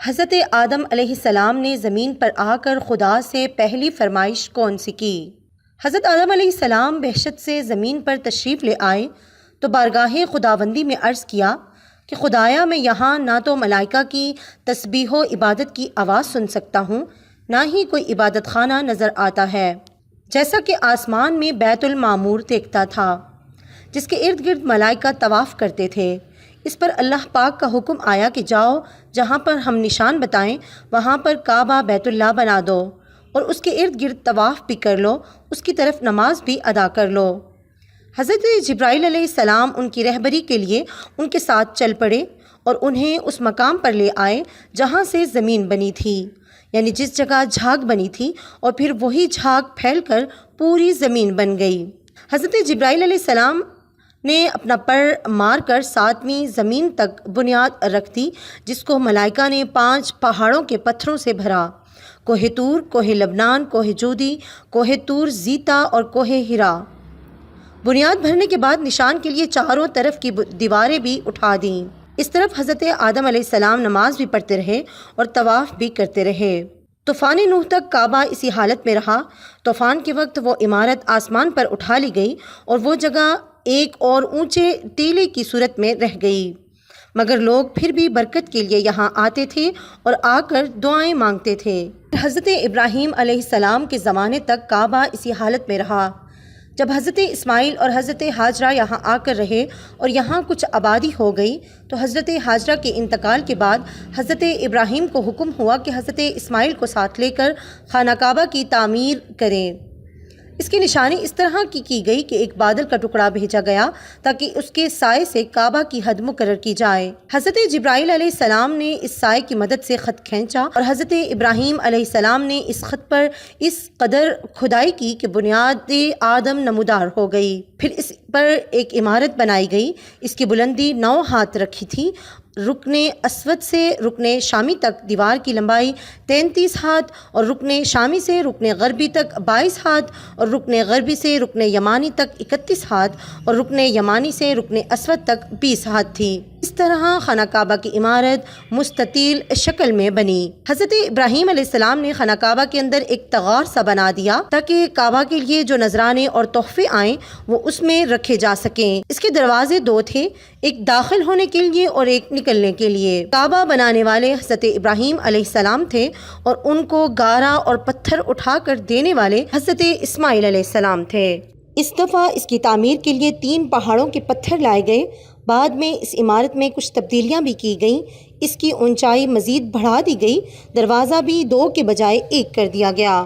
حضرت آدم علیہ السلام نے زمین پر آ کر خدا سے پہلی فرمائش کون سی کی؟ حضرت آدم علیہ السلام بہشت سے زمین پر تشریف لے آئے تو بارگاہ خداوندی میں عرض کیا کہ خدایا، میں یہاں نہ تو ملائکہ کی تسبیح و عبادت کی آواز سن سکتا ہوں، نہ ہی کوئی عبادت خانہ نظر آتا ہے، جیسا کہ آسمان میں بیت المعمور دیکھتا تھا جس کے ارد گرد ملائکہ طواف کرتے تھے۔ اس پر اللہ پاک کا حکم آیا کہ جاؤ، جہاں پر ہم نشان بتائیں وہاں پر کعبہ بیت اللہ بنا دو اور اس کے ارد گرد طواف بھی کر لو، اس کی طرف نماز بھی ادا کر لو۔ حضرت جبرائیل علیہ السلام ان کی رہبری کے لیے ان کے ساتھ چل پڑے اور انہیں اس مقام پر لے آئے جہاں سے زمین بنی تھی، یعنی جس جگہ جھاگ بنی تھی، اور پھر وہی جھاگ پھیل کر پوری زمین بن گئی۔ حضرت جبرائیل علیہ السلام نے اپنا پر مار کر 7ویں زمین تک بنیاد رکھ دی، جس کو ملائکہ نے 5 پہاڑوں کے پتھروں سے بھرا: کوہ طور، کوہ لبنان، کوہ جودی، کوہ طور زیتا اور کوہ ہرا۔ بنیاد بھرنے کے بعد نشان کے لیے چاروں طرف کی دیواریں بھی اٹھا دیں۔ اس طرف حضرت آدم علیہ السلام نماز بھی پڑھتے رہے اور طواف بھی کرتے رہے۔ طوفان نوح تک کعبہ اسی حالت میں رہا۔ طوفان کے وقت وہ عمارت آسمان پر اٹھا لی گئی اور وہ جگہ ایک اور اونچے ٹیلے کی صورت میں رہ گئی، مگر لوگ پھر بھی برکت کے لیے یہاں آتے تھے اور آ کر دعائیں مانگتے تھے۔ حضرت ابراہیم علیہ السلام کے زمانے تک کعبہ اسی حالت میں رہا۔ جب حضرت اسماعیل اور حضرت ہاجرہ یہاں آ کر رہے اور یہاں کچھ آبادی ہو گئی تو حضرت ہاجرہ کے انتقال کے بعد حضرت ابراہیم کو حکم ہوا کہ حضرت اسماعیل کو ساتھ لے کر خانہ کعبہ کی تعمیر کریں۔ اس کی نشانی اس طرح کی گئی کہ ایک بادل کا ٹکڑا بھیجا گیا تاکہ اس کے سائے سے کعبہ کی حد مقرر کی جائے۔ حضرت جبرائیل علیہ السلام نے اس سائے کی مدد سے خط کھینچا اور حضرت ابراہیم علیہ السلام نے اس خط پر اس قدر کھدائی کی کہ بنیاد آدم نمودار ہو گئی۔ پھر اس پر ایک عمارت بنائی گئی۔ اس کی بلندی 9 ہاتھ رکھی تھی۔ رکن اسود سے رکن شامی تک دیوار کی لمبائی 33 ہاتھ اور رکن شامی سے رکن غربی تک 22 ہاتھ اور رکن غربی سے رکن یمانی تک 31 ہاتھ اور رکن یمانی سے رکن اسود تک 20 ہاتھ تھی۔ اس طرح خانہ کعبہ کی عمارت مستطیل شکل میں بنی۔ حضرت ابراہیم علیہ السلام نے خانہ کعبہ کے اندر ایک تغار سا بنا دیا تاکہ کعبہ کے لیے جو نذرانے اور تحفے آئیں وہ اس میں رکھے جا سکیں۔ اس کے دروازے 2 تھے، ایک داخل ہونے کے لیے اور ایک نکلنے کے لیے۔ کعبہ بنانے والے حضرت ابراہیم علیہ السلام تھے اور ان کو گارا اور پتھر اٹھا کر دینے والے حضرت اسماعیل علیہ السلام تھے۔ اس دفعہ اس کی تعمیر کے لیے 3 پہاڑوں کے پتھر لائے گئے۔ بعد میں اس عمارت میں کچھ تبدیلیاں بھی کی گئیں۔ اس کی اونچائی مزید بڑھا دی گئی، دروازہ بھی 2 کے بجائے 1 کر دیا گیا۔